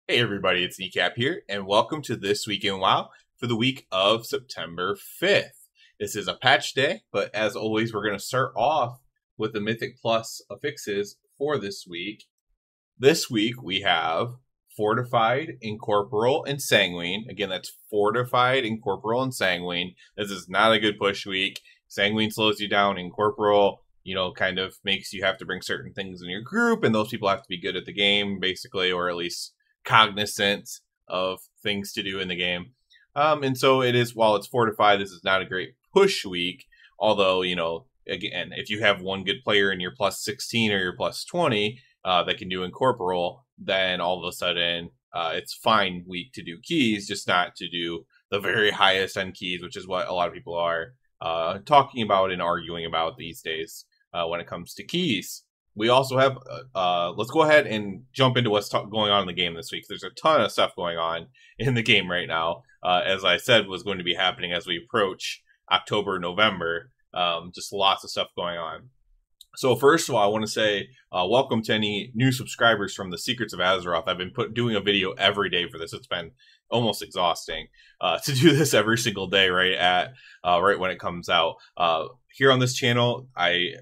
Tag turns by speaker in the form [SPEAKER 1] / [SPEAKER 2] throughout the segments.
[SPEAKER 1] Hey everybody, it's Kneecap here, and welcome to This Week in WoW for the week of September 5th. This is a patch day, but as always, we're going to start off with the Mythic Plus affixes for this week. This week, we have Fortified, Incorporeal, and Sanguine. Again, that's Fortified, Incorporeal, and Sanguine. This is not a good push week. Sanguine slows you down. Incorporeal, kind of makes you have to bring certain things in your group, and those people have to be good at the game, basically, or at least cognizant of things to do in the game. And so it is, while it's fortified, this is not a great push week. Although, again, if you have one good player in your plus 16 or your plus 20 that can do incorporeal, then all of a sudden it's fine week to do keys, just not to do the very highest end keys, which is what a lot of people are talking about and arguing about these days when it comes to keys. We also have, let's go ahead and jump into what's going on in the game this week. There's a ton of stuff going on in the game right now. As I said, was going to be happening as we approach October, November. Just lots of stuff going on. So first of all, I want to say welcome to any new subscribers from the Secrets of AZEROTH. I've been doing a video every day for this. It's been almost exhausting to do this every single day right when it comes out. Here on this channel,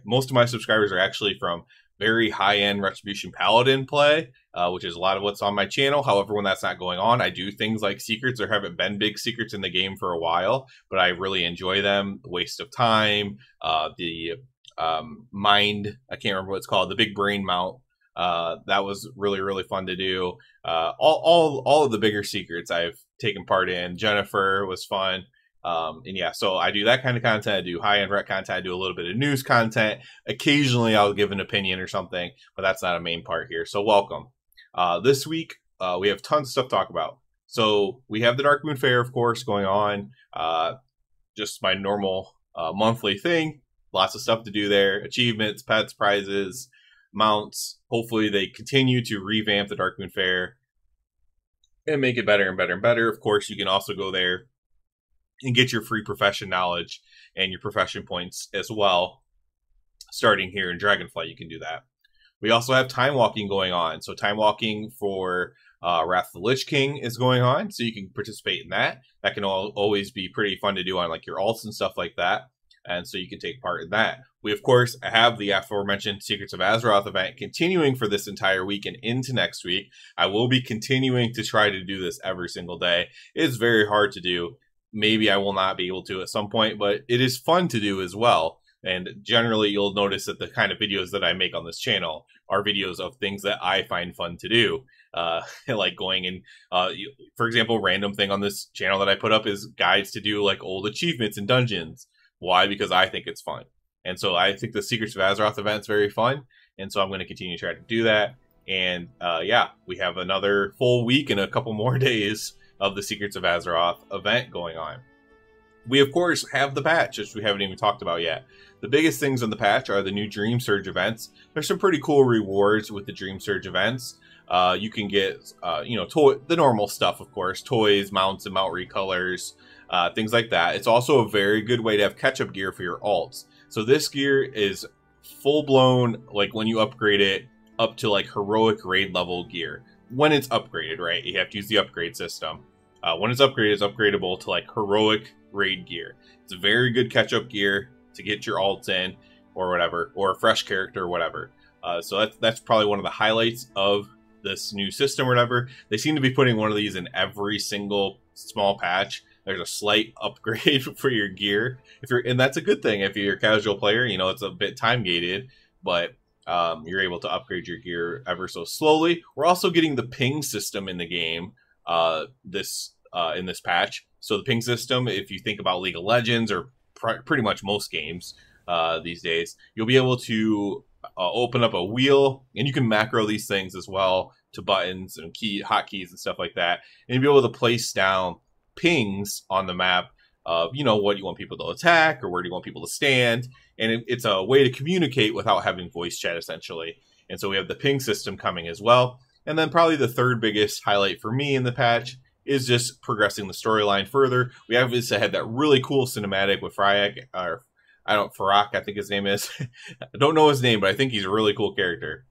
[SPEAKER 1] most of my subscribers are actually from very high-end Retribution Paladin play, which is a lot of what's on my channel. However, when that's not going on, I do things like secrets. There haven't been big secrets in the game for a while, but I really enjoy them. The waste of time, the mind, I can't remember what it's called, the big brain mount. That was really, really fun to do. All of the bigger secrets I've taken part in. Jennifer was fun. And yeah, so I do that kind of content. I do high-end rec content. I do a little bit of news content. Occasionally, I'll give an opinion or something, but that's not a main part here. So welcome. This week, we have tons of stuff to talk about. So we have the Darkmoon Fair, of course, going on. Just my normal monthly thing. Lots of stuff to do there. Achievements, pets, prizes, mounts. Hopefully, they continue to revamp the Darkmoon Fair and make it better and better and better. Of course, you can also go there and get your free profession knowledge and your profession points as well. Starting here in Dragonflight, you can do that. We also have time walking going on. So time walking for Wrath of the Lich King is going on, so you can participate in that. That can always be pretty fun to do on like your alts and stuff like that. And so you can take part in that. We, of course, have the aforementioned Secrets of Azeroth event continuing for this entire week and into next week. I will be continuing to try to do this every single day. It's very hard to do. Maybe I will not be able to at some point, but it is fun to do as well. And generally, you'll notice that the kind of videos that I make on this channel are videos of things that I find fun to do. Like going in, for example, random thing on this channel that I put up is guides to do like old achievements in dungeons. Why? Because I think it's fun. And so I think the Secrets of Azeroth event is very fun. And so I'm going to continue to try to do that. And yeah, we have another full week and a couple more days of the Secrets of Azeroth event going on. We, of course, have the patch, which we haven't even talked about yet. The biggest things on the patch are the new Dream Surge events. There's some pretty cool rewards with the Dream Surge events. You can get, the normal stuff, of course, toys, mounts, and mount recolors, things like that. It's also a very good way to have catch-up gear for your alts. So this gear is full-blown, like when you upgrade it, up to like heroic raid level gear. When it's upgraded, right? You have to use the upgrade system. When it's upgraded, it's upgradable to like heroic raid gear. It's a very good catch-up gear to get your alts in or whatever, or a fresh character or whatever. So that's probably one of the highlights of this new system or whatever. They seem to be putting one of these in every single small patch. There's a slight upgrade for your gear. And that's a good thing. If you're a casual player, it's a bit time gated, but you're able to upgrade your gear ever so slowly. We're also getting the ping system in the game in this patch. So the ping system, if you think about League of Legends or pretty much most games these days, you'll be able to open up a wheel, and you can macro these things as well to buttons and hotkeys and stuff like that, and you'll be able to place down pings on the map of what you want people to attack or where do you want people to stand, and it's a way to communicate without having voice chat essentially. And so we have the ping system coming as well. And then probably the third biggest highlight for me in the patch is just progressing the storyline further. We obviously had that really cool cinematic with Farak, I think his name is. I don't know his name, but I think he's a really cool character.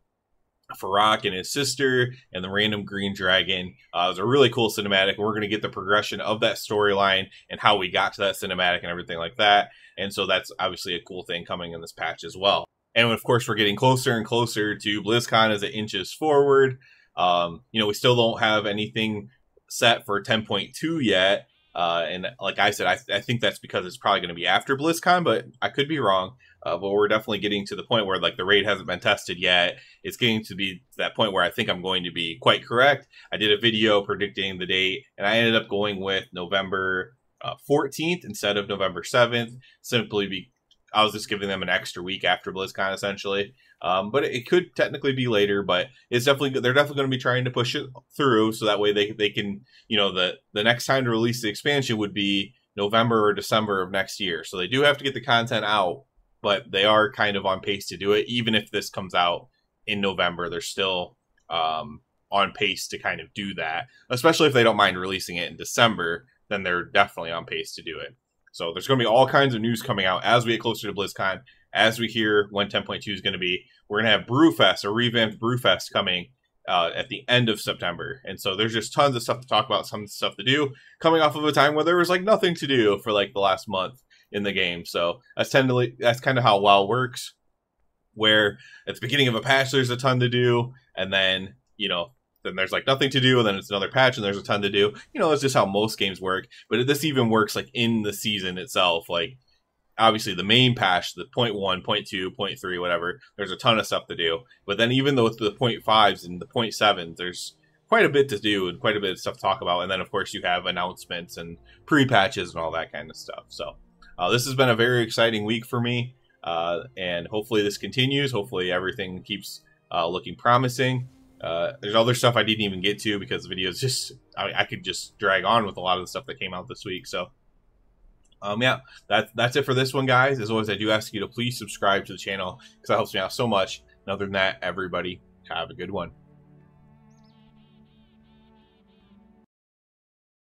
[SPEAKER 1] Farak and his sister and the random green dragon. It was a really cool cinematic. We're going to get the progression of that storyline and how we got to that cinematic and everything like that. And so that's obviously a cool thing coming in this patch as well. And of course, we're getting closer and closer to BlizzCon as it inches forward. We still don't have anything set for 10.2 yet. And like I said, I think that's because it's probably going to be after BlizzCon, but I could be wrong. But we're definitely getting to the point where like the raid hasn't been tested yet. It's getting to be that point where I think I'm going to be quite correct. I did a video predicting the date, and I ended up going with November 14th instead of November 7th, simply because I was just giving them an extra week after BlizzCon, essentially. But it could technically be later, but it's they're definitely going to be trying to push it through, so that way they can, the next time to release the expansion would be November or December of next year. So they do have to get the content out, but they are kind of on pace to do it. Even if this comes out in November, they're still on pace to kind of do that, especially if they don't mind releasing it in December, then they're definitely on pace to do it. So there's going to be all kinds of news coming out as we get closer to BlizzCon, as we hear when 10.2 is going to be. We're going to have Brewfest, a revamped Brewfest coming at the end of September. And so there's just tons of stuff to talk about, some stuff to do, coming off of a time where there was like nothing to do for like the last month in the game. So that's kind of how WoW works, where at the beginning of a patch, there's a ton to do. And then, then there's like nothing to do, and then it's another patch and there's a ton to do. That's just how most games work. But this even works like in the season itself. Like obviously the main patch, the 0.1, 0.2, 0.3, whatever, there's a ton of stuff to do. But then even though with the 0.5s and the 0.7s, there's quite a bit to do and quite a bit of stuff to talk about. And then of course you have announcements and pre-patches and all that kind of stuff. So this has been a very exciting week for me. And hopefully this continues. Hopefully everything keeps looking promising. There's other stuff I didn't even get to because the video is just, I could just drag on with a lot of the stuff that came out this week. So, yeah, that's it for this one, guys. As always, I do ask you to please subscribe to the channel because that helps me out so much. And other than that, everybody have a good one.